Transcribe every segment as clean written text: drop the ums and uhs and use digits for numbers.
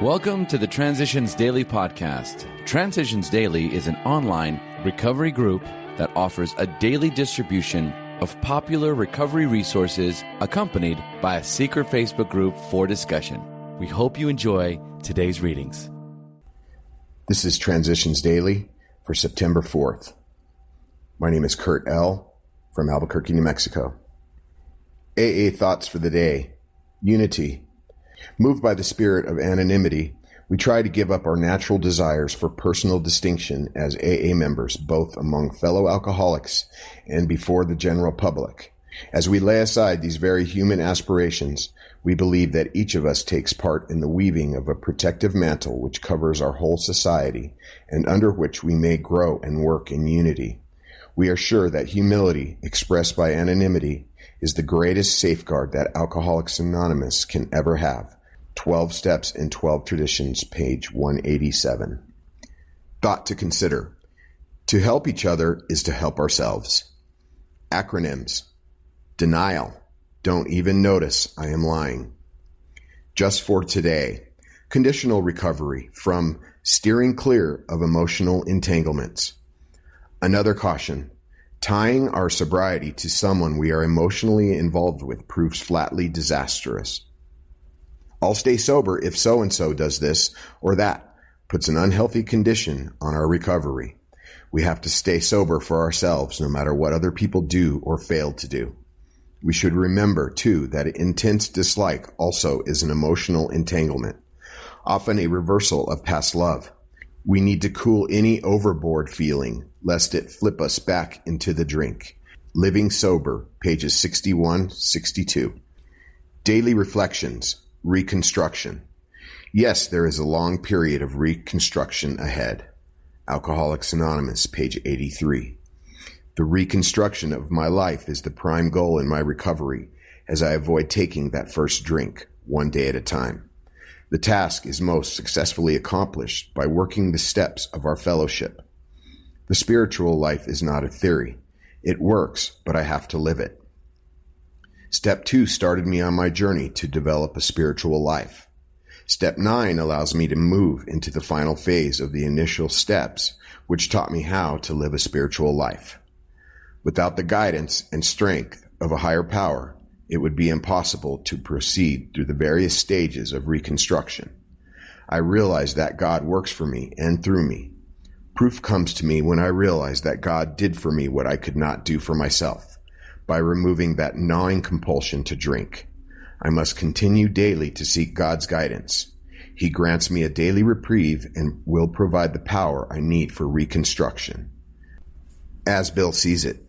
Welcome to the Transitions Daily podcast. Transitions Daily is an online recovery group that offers a daily distribution of popular recovery resources accompanied by a secret Facebook group for discussion. We hope you enjoy today's readings. This is Transitions Daily for September 4th. My name is Kurt L. from Albuquerque, New Mexico. AA thoughts for the day. Unity. Moved by the spirit of anonymity, we try to give up our natural desires for personal distinction as AA members, both among fellow alcoholics and before the general public. As we lay aside these very human aspirations, we believe that each of us takes part in the weaving of a protective mantle which covers our whole society and under which we may grow and work in unity. We are sure that humility, expressed by anonymity, is the greatest safeguard that Alcoholics Anonymous can ever have. 12 Steps in 12 Traditions, page 187. Thought to consider. To help each other is to help ourselves. Acronyms. Denial. Don't even notice I am lying. Just for today. Conditional recovery from steering clear of emotional entanglements. Another caution. Tying our sobriety to someone we are emotionally involved with proves flatly disastrous. I'll stay sober if so-and-so does this or that, puts an unhealthy condition on our recovery. We have to stay sober for ourselves no matter what other people do or fail to do. We should remember, too, that intense dislike also is an emotional entanglement, often a reversal of past love. We need to cool any overboard feeling, lest it flip us back into the drink. Living Sober, pages 61-62. Daily Reflections. Reconstruction. Yes, there is a long period of reconstruction ahead. Alcoholics Anonymous, page 83. The reconstruction of my life is the prime goal in my recovery, as I avoid taking that first drink, one day at a time. The task is most successfully accomplished by working the steps of our fellowship. The spiritual life is not a theory. It works, but I have to live it. Step 2 started me on my journey to develop a spiritual life. Step 9 allows me to move into the final phase of the initial steps, which taught me how to live a spiritual life. Without the guidance and strength of a higher power, it would be impossible to proceed through the various stages of reconstruction. I realize that God works for me and through me. Proof comes to me when I realize that God did for me what I could not do for myself, by removing that gnawing compulsion to drink. I must continue daily to seek God's guidance. He grants me a daily reprieve and will provide the power I need for reconstruction. As Bill sees it.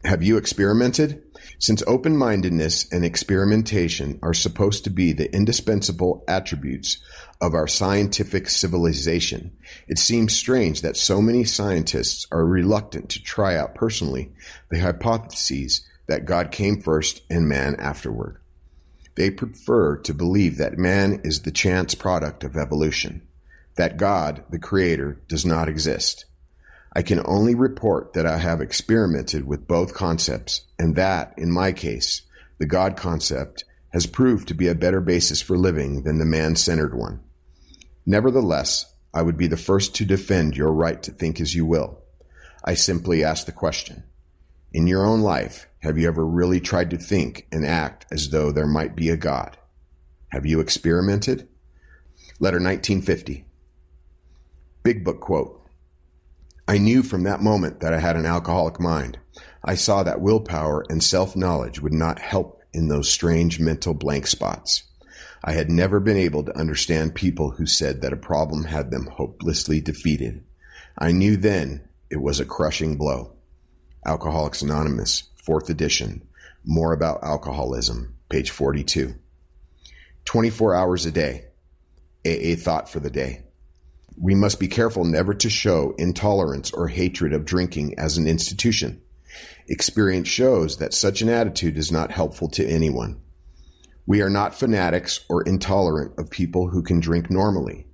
Have you experimented? Since open-mindedness and experimentation are supposed to be the indispensable attributes of our scientific civilization, it seems strange that so many scientists are reluctant to try out personally the hypotheses that God came first and man afterward. They prefer to believe that man is the chance product of evolution, that God, the Creator, does not exist. I can only report that I have experimented with both concepts, and that, in my case, the God concept has proved to be a better basis for living than the man-centered one. Nevertheless, I would be the first to defend your right to think as you will. I simply ask the question, in your own life, have you ever really tried to think and act as though there might be a God? Have you experimented? Letter 1950. Big Book quote. I knew from that moment that I had an alcoholic mind. I saw that willpower and self-knowledge would not help in those strange mental blank spots. I had never been able to understand people who said that a problem had them hopelessly defeated. I knew then it was a crushing blow. Alcoholics Anonymous, 4th edition. More about alcoholism, page 42. 24 hours a day. AA thought for the day. We must be careful never to show intolerance or hatred of drinking as an institution. Experience shows that such an attitude is not helpful to anyone. We are not fanatics or intolerant of people who can drink normally.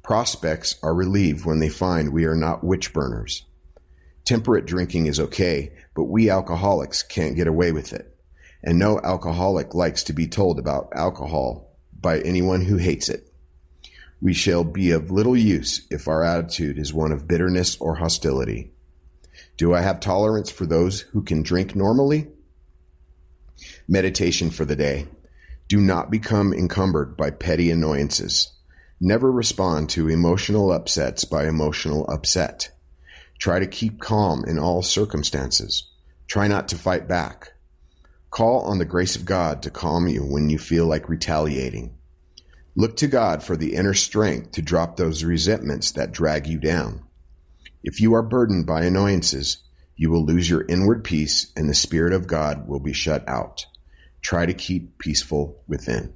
Prospects are relieved when they find we are not witch burners. Temperate drinking is okay, but we alcoholics can't get away with it. And no alcoholic likes to be told about alcohol by anyone who hates it. We shall be of little use if our attitude is one of bitterness or hostility. Do I have tolerance for those who can drink normally? Meditation for the day. Do not become encumbered by petty annoyances. Never respond to emotional upsets by emotional upset. Try to keep calm in all circumstances. Try not to fight back. Call on the grace of God to calm you when you feel like retaliating. Look to God for the inner strength to drop those resentments that drag you down. If you are burdened by annoyances, you will lose your inward peace and the Spirit of God will be shut out. Try to keep peaceful within.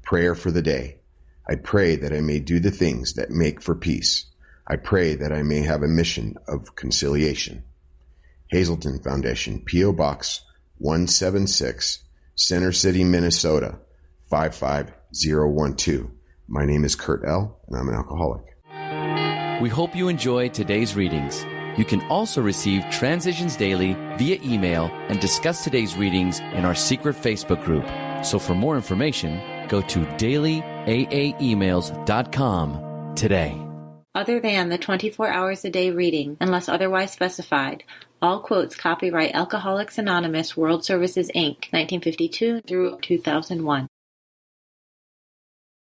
Prayer for the day. I pray that I may do the things that make for peace. I pray that I may have a mission of conciliation. Hazelton Foundation, P.O. Box 176, Center City, Minnesota 55012. My name is Kurt L., and I'm an alcoholic. We hope you enjoyed today's readings. You can also receive Transitions Daily via email and discuss today's readings in our secret Facebook group. So for more information, go to dailyaaemails.com today. Other than the 24 hours a day reading, unless otherwise specified, all quotes copyright Alcoholics Anonymous World Services, Inc., 1952 through 2001.